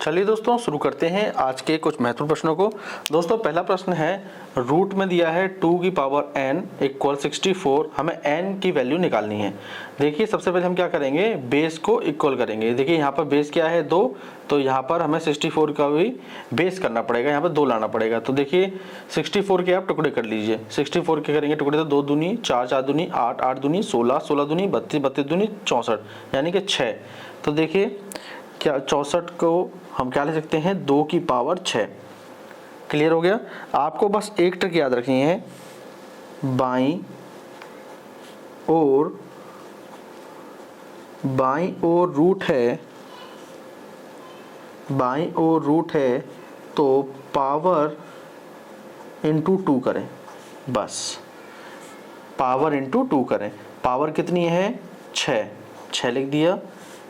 चलिए दोस्तों शुरू करते हैं आज के कुछ महत्वपूर्ण प्रश्नों को। दोस्तों पहला प्रश्न है, रूट में दिया है 2 की पावर n इक्वल 64, हमें n की वैल्यू निकालनी है। देखिए सबसे पहले हम क्या करेंगे, बेस को इक्वल करेंगे। देखिए यहाँ पर बेस क्या है 2, तो यहाँ पर हमें 64 का भी बेस करना पड़ेगा, यहाँ पर 2 लाना पड़ेगा। तो देखिए 64 के आप टुकड़े कर लीजिए। 64 के करेंगे टुकड़े तो 2 दूनी 4, 4 दूनी 8, 8 दूनी 16, 16 दूनी 32, 32 दूनी 64, यानी कि 6। तो देखिए क्या 64 को हम क्या ले सकते हैं, 2 की पावर 6। क्लियर हो गया। आपको बस एक ट्रिक याद रखनी है, बाईं ओर रूट है, बाईं ओर रूट है तो पावर इंटू 2 करें, बस पावर इंटू 2 करें। पावर कितनी है 6 लिख दिया,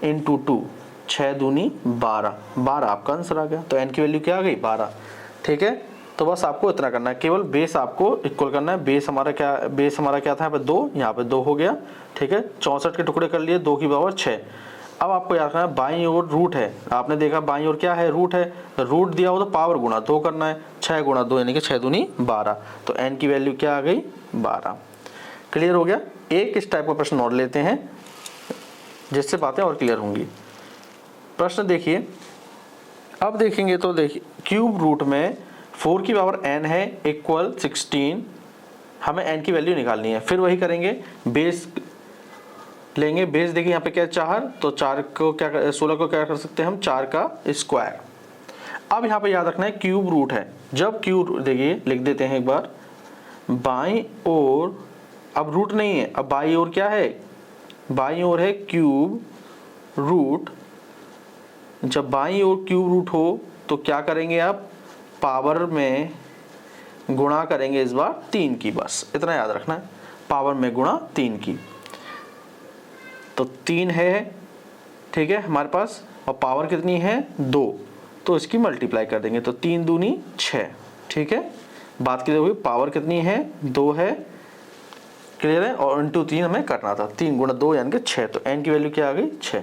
इंटू 2, 6 दूनी 12, 12 आपका आंसर आ गया। तो n की वैल्यू क्या आ गई 12। ठीक है, तो बस आपको इतना करना है, केवल बेस आपको इक्वल करना है। बेस हमारा क्या था यहाँ पे 2, यहाँ पे 2 हो गया। ठीक है, 64 के टुकड़े कर लिए, 2 की पावर 6। अब आपको याद रखना है बाईं ओर रूट है, आपने देखा बाईं ओर क्या है, रूट है। तो रूट दिया हो तो पावर गुणा 2 करना है, 6 गुणा 2 यानी कि 6 दूनी 12। तो n की वैल्यू क्या आ गई 12। क्लियर हो गया। एक इस टाइप का प्रश्न और लेते हैं जिससे बातें और क्लियर होंगी। प्रश्न देखिए, अब देखेंगे तो देखिए क्यूब रूट में 4 की पावर n है इक्वल 16, हमें n की वैल्यू निकालनी है। फिर वही करेंगे, बेस लेंगे। बेस देखिए यहाँ पे क्या है 4, तो 4 को क्या 16 को क्या कर सकते हैं हम, 4 का स्क्वायर। अब यहाँ पे याद रखना है क्यूब रूट है, जब क्यूब देखिए लिख देते हैं एक बार, बाईं ओर अब रूट नहीं है, अब बाईं ओर क्या है, बाईं ओर है क्यूब रूट। जब बाईं ओर क्यूब रूट हो तो क्या करेंगे आप, पावर में गुणा करेंगे इस बार 3 की, बस इतना याद रखना है, पावर में गुणा 3 की। तो 3 है, ठीक है हमारे पास, और पावर कितनी है 2, तो इसकी मल्टीप्लाई कर देंगे, तो 3 दूनी 6। ठीक है, बात क्लियर हुई। पावर कितनी है 2 है, क्लियर है, और इंटू 3 हमें करना था, 3 गुणा 2 यानी कि 6। तो n की वैल्यू क्या आ गई 6।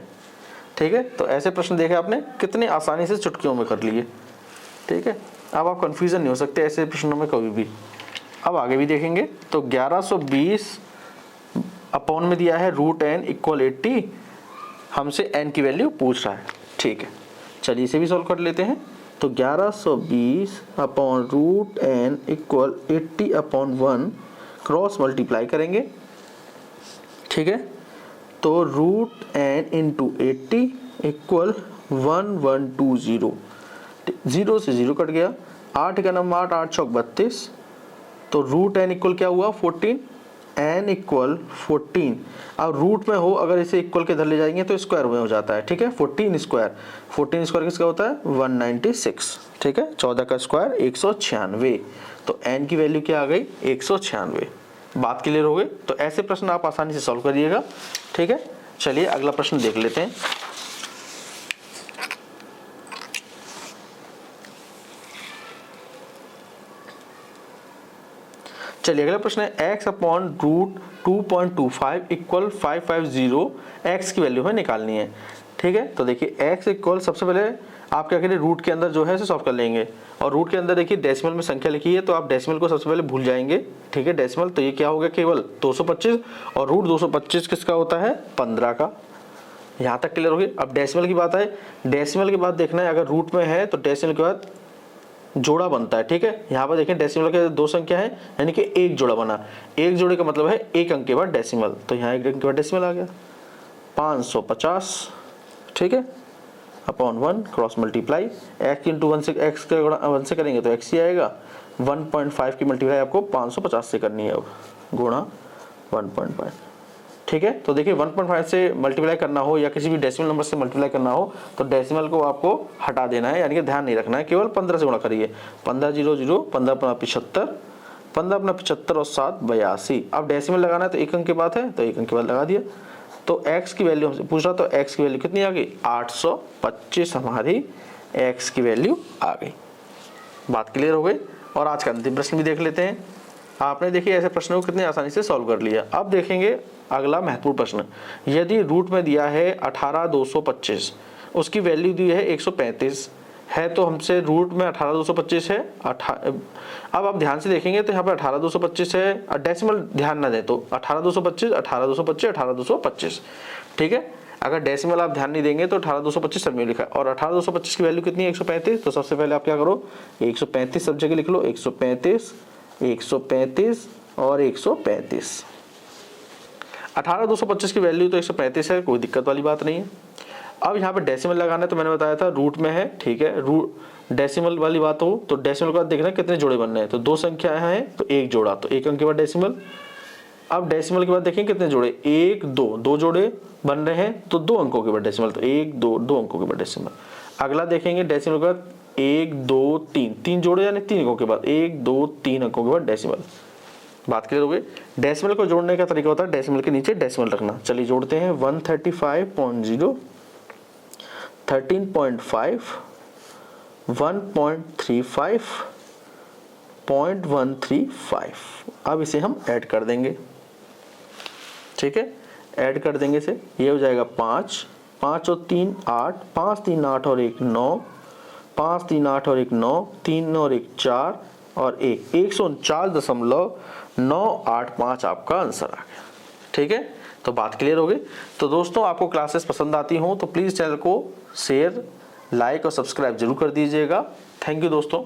ठीक है, तो ऐसे प्रश्न देखे आपने कितने आसानी से चुटकियों में कर लिए। ठीक है, अब आप कंफ्यूजन नहीं हो सकते ऐसे प्रश्नों में कभी भी। अब आगे भी देखेंगे तो 1120 अपॉन में दिया है रूट n इक्वल 80, हमसे n की वैल्यू पूछ रहा है। ठीक है, चलिए इसे भी सॉल्व कर लेते हैं। तो 1120 upon root n equal 80 upon 1, cross multiply करेंगे। ठीक है, तो रूट n इंटू 80 इक्वल 1120, 0 से 0 कट गया, 8 का नंबर 8, 8 चौक 32, तो रूट n इक्वल क्या हुआ 14, n इक्वल 14। अब रूट में हो अगर इसे इक्वल के इधर ले जाएंगे तो स्क्वायर में हो जाता है। ठीक है, 14 स्क्वायर, 14 स्क्वायर किसका होता है 196। ठीक है, 14 का स्क्वायर 196, तो n की वैल्यू क्या आ गई 196। बात क्लियर हो गई। तो ऐसे प्रश्न आप आसानी से सॉल्व करिएगा। ठीक है, चलिए अगला प्रश्न देख लेते हैं। चलिए अगला प्रश्न है x upon root 2.25 equal 550, x की वैल्यू हमें निकालनी है। ठीक है, तो देखिए x इक्वल, सबसे पहले आप क्या करें, रूट के अंदर जो है इसे सॉल्व कर लेंगे, और रूट के अंदर देखिए डेसिमल में संख्या लिखी है तो आप डेसिमल को सबसे पहले भूल जाएंगे। ठीक है, डेसिमल तो ये क्या हो गया केवल 225, और रूट 225 किसका होता है 15 का। यहाँ तक क्लियर होगी। अब डेसिमल की बात है, डेसिमल के बाद देखना है अगर रूट में है तो डेसिमल के बाद जोड़ा बनता है। ठीक है, यहाँ पर देखें डेसिमल के 2 संख्या है यानी कि एक जोड़ा बना, एक जोड़े का मतलब है एक अंक के बाद डेसिमल, तो यहाँ एक अंक के बाद डेसिमल आ गया 550। ठीक है, upon 1, cross multiply, x into 1 से x का गुणा 1 से करेंगे तो x ही आएगा। 1.5 की मल्टीप्लाई आपको 550 से करनी है, अब गुणा 1.5। ठीक है, तो देखिए 1.5 से मल्टीप्लाई करना हो या किसी भी डेसिमल नंबर से मल्टीप्लाई करना हो तो डेसिमल को आपको हटा देना है, यानी कि ध्यान नहीं रखना है, केवल 15 से गुणा करिए। 15 0 0, 15 अपना 75, 15 अपना 75 और 7 82। अब डेसिमल लगाना है तो एक अंक के बाद है तो एक अंक के बाद लगा दिया। तो x की वैल्यू हमसे पूछ रहा, तो x की वैल्यू कितनी आ गई 825, हमारी x की वैल्यू आ गई। बात क्लियर हो गई। और आज का अंतिम प्रश्न भी देख लेते हैं। आपने देखिए ऐसे प्रश्नों को कितनी आसानी से सॉल्व कर लिया। अब देखेंगे अगला महत्वपूर्ण प्रश्न, यदि रूट में दिया है 18225, उसकी वैल्यू दी है 135 है, तो हमसे रूट में 18225 है। अब आप ध्यान से देखेंगे तो यहाँ पे 18225 है, डेसिमल ध्यान ना दें तो 18225 18225 18225, ठीक है। अगर डेसिमल आप ध्यान नहीं देंगे तो 18225 सब में लिखा है, और 18225 की वैल्यू कितनी है 135, तो सबसे पहले आप क्या करो 135 सब जगह लिख लो, 135 135 और 135। 18225 की वैल्यू तो 135 है, कोई दिक्कत वाली बात नहीं है। अब यहाँ पे डेसिमल लगाना है तो मैंने बताया था रूट में है, ठीक है। रूट डेसिमल वाली बात हो तो डेसिमल के बाद देखना कितने जोड़े बन रहे हैं, तो दो संख्या है तो एक जोड़ा, तो एक अंक के बाद डेसिमल। अब डेसिमल के बाद देखें कितने जोड़े, एक दो, दो जोड़े बन रहे हैं तो दो अंकों के बाद डेसिमल, तो एक दो, दो अंकों के बाद डेसिमल। अगला देखेंगे डेसिमल के बाद एक दो तीन, तीन जोड़े यानी तीन अंकों के बाद, एक दो तीन अंकों के बाद डेसिमल। बात क्लियर हो गई। डेसिमल को जोड़ने का तरीका होता है डेसिमल के नीचे डेसिमल रखना। चलिए जोड़ते हैं 135.0, 13.5, 1.35, 0.135। अब इसे हम ऐड कर देंगे, ठीक है। ऐड कर देंगे से ये हो जाएगा 5, 5 और 3 8, 5 3 8 और 1 9, 5 3 8 और 1 9, 3 और 1 4 और 1 149.985 आपका आंसर आ गया, ठीक है। तो बात क्लियर हो गई। तो दोस्तों आपको क्लासेस पसंद आती हों तो प्लीज़ चैनल को शेयर, लाइक और सब्सक्राइब जरूर कर दीजिएगा। थैंक यू दोस्तों।